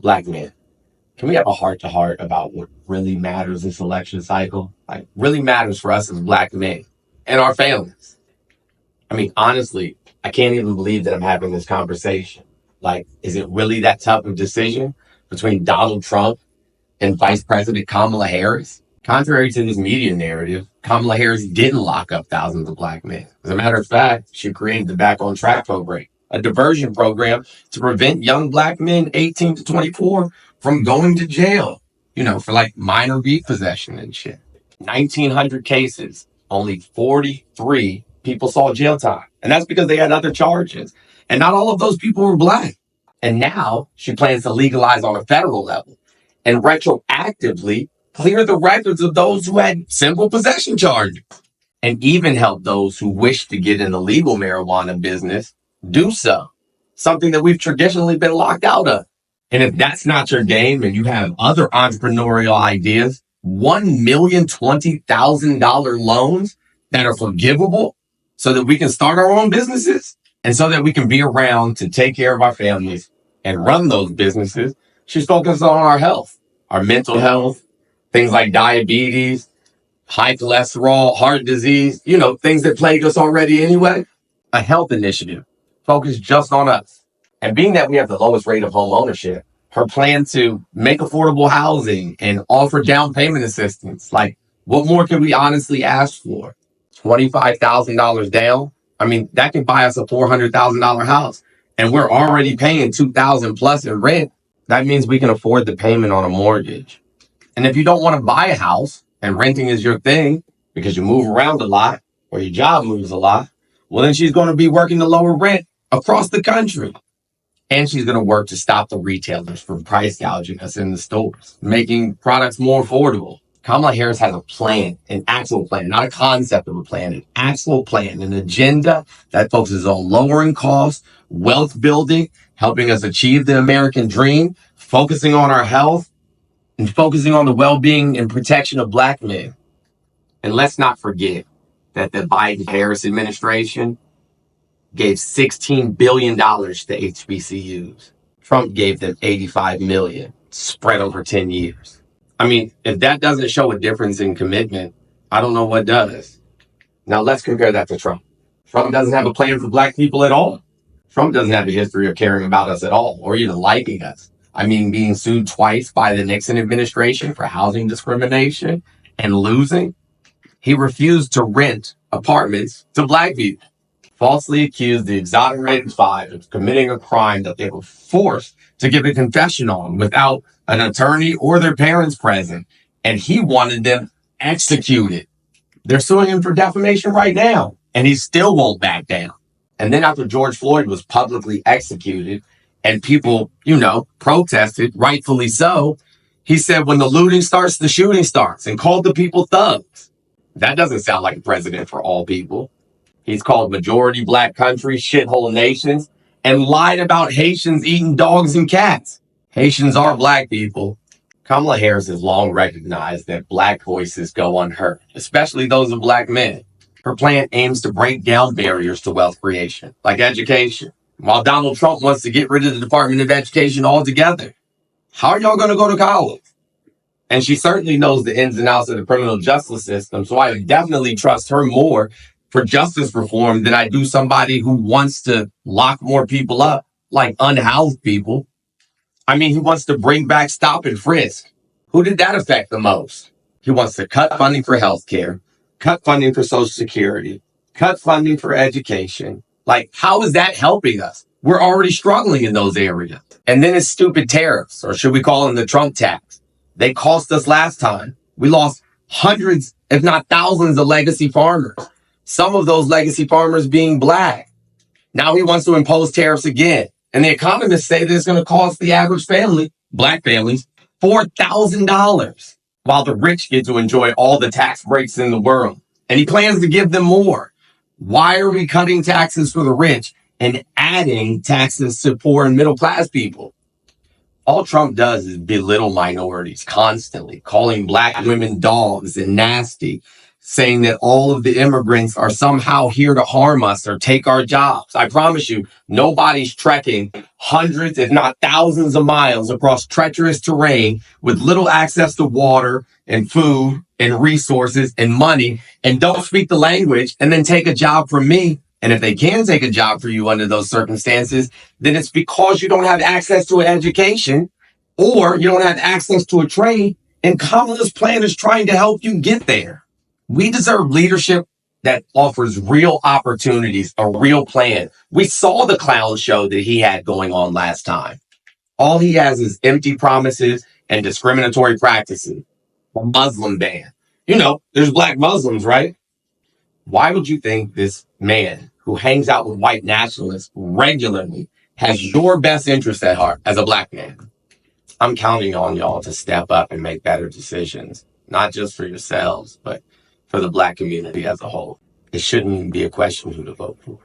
Black men, can we have a heart to heart about what really matters this election cycle? Like, really matters for us as Black men and our families. I mean, honestly, I can't even believe that I'm having this conversation. Like, is it really that tough of a decision between Donald Trump and Vice President Kamala Harris? Contrary to this media narrative, Kamala Harris didn't lock up thousands of Black men. As a matter of fact, she created the Back on Track program, a diversion program to prevent young Black men 18 to 24 from going to jail, for like minor repossession and shit. 1,900 cases, only 43 people saw jail time. And that's because they had other charges. And not all of those people were Black. And now she plans to legalize on a federal level and retroactively clear the records of those who had simple possession charges, and even help those who wish to get in the legal marijuana business do so, something that we've traditionally been locked out of. And if that's not your game and you have other entrepreneurial ideas, $1,020,000 loans that are forgivable so that we can start our own businesses and so that we can be around to take care of our families and run those businesses, she's focused on our health, our mental health, things like diabetes, high cholesterol, heart disease, things that plague us already anyway. A health initiative focused just on us. And being that we have the lowest rate of home ownership, her plan to make affordable housing and offer down payment assistance, like, what more can we honestly ask for? $25,000 down? I mean, that can buy us a $400,000 house. And we're already paying $2,000 plus in rent. That means we can afford the payment on a mortgage. And if you don't want to buy a house and renting is your thing because you move around a lot or your job moves a lot, well, then she's going to be working to lower rent across the country. And she's going to work to stop the retailers from price gouging us in the stores, making products more affordable. Kamala Harris has a plan, an actual plan, not a concept of a plan, an actual plan, an agenda that focuses on lowering costs, wealth building, helping us achieve the American dream, focusing on our health, and focusing on the well-being and protection of Black men. And let's not forget that the Biden-Harris administration gave $16 billion to HBCUs. Trump gave them $85 million spread over 10 years. I mean, if that doesn't show a difference in commitment, I don't know what does. Now let's compare that to Trump. Trump doesn't have a plan for Black people at all. Trump doesn't have a history of caring about us at all, or even liking us. I mean, being sued twice by the Nixon administration for housing discrimination and losing. He refused to rent apartments to Black people. Falsely accused the exonerated five of committing a crime that they were forced to give a confession on without an attorney or their parents present. And he wanted them executed. They're suing him for defamation right now, and he still won't back down. And then after George Floyd was publicly executed and people, protested, rightfully so, he said, when the looting starts, the shooting starts, and called the people thugs. That doesn't sound like a president for all people. He's called majority Black countries shithole nations and lied about Haitians eating dogs and cats. Haitians are Black people. Kamala Harris has long recognized that Black voices go unheard, especially those of Black men. Her plan aims to break down barriers to wealth creation, like education, while Donald Trump wants to get rid of the Department of Education altogether. How are y'all going to go to college? And she certainly knows the ins and outs of the criminal justice system, so I definitely trust her more for justice reform than I do somebody who wants to lock more people up, like unhoused people. I mean, he wants to bring back stop and frisk. Who did that affect the most? He wants to cut funding for healthcare, cut funding for Social Security, cut funding for education. Like, how is that helping us? We're already struggling in those areas. And then it's stupid tariffs, or should we call them the Trump tax? They cost us last time. We lost hundreds, if not thousands, of legacy farmers. Some of those legacy farmers being Black. Now he wants to impose tariffs again. And the economists say that it's going to cost the average family, Black families, $4,000, while the rich get to enjoy all the tax breaks in the world. And he plans to give them more. Why are we cutting taxes for the rich and adding taxes to poor and middle class people? All Trump does is belittle minorities constantly, calling Black women dogs and nasty, saying that all of the immigrants are somehow here to harm us or take our jobs. I promise you, nobody's trekking hundreds, if not thousands of miles across treacherous terrain with little access to water and food and resources and money and don't speak the language and then take a job from me. And if they can take a job for you under those circumstances, then it's because you don't have access to an education or you don't have access to a trade. And Kamala's plan is trying to help you get there. We deserve leadership that offers real opportunities, a real plan. We saw the clown show that he had going on last time. All he has is empty promises and discriminatory practices. A Muslim ban. You know, there's black Muslims, right? Why would you think this man who hangs out with white nationalists regularly has your best interest at heart as a black man? I'm counting on y'all to step up and make better decisions, not just for yourselves, but for the black community as a whole. It shouldn't even be a question who to vote for.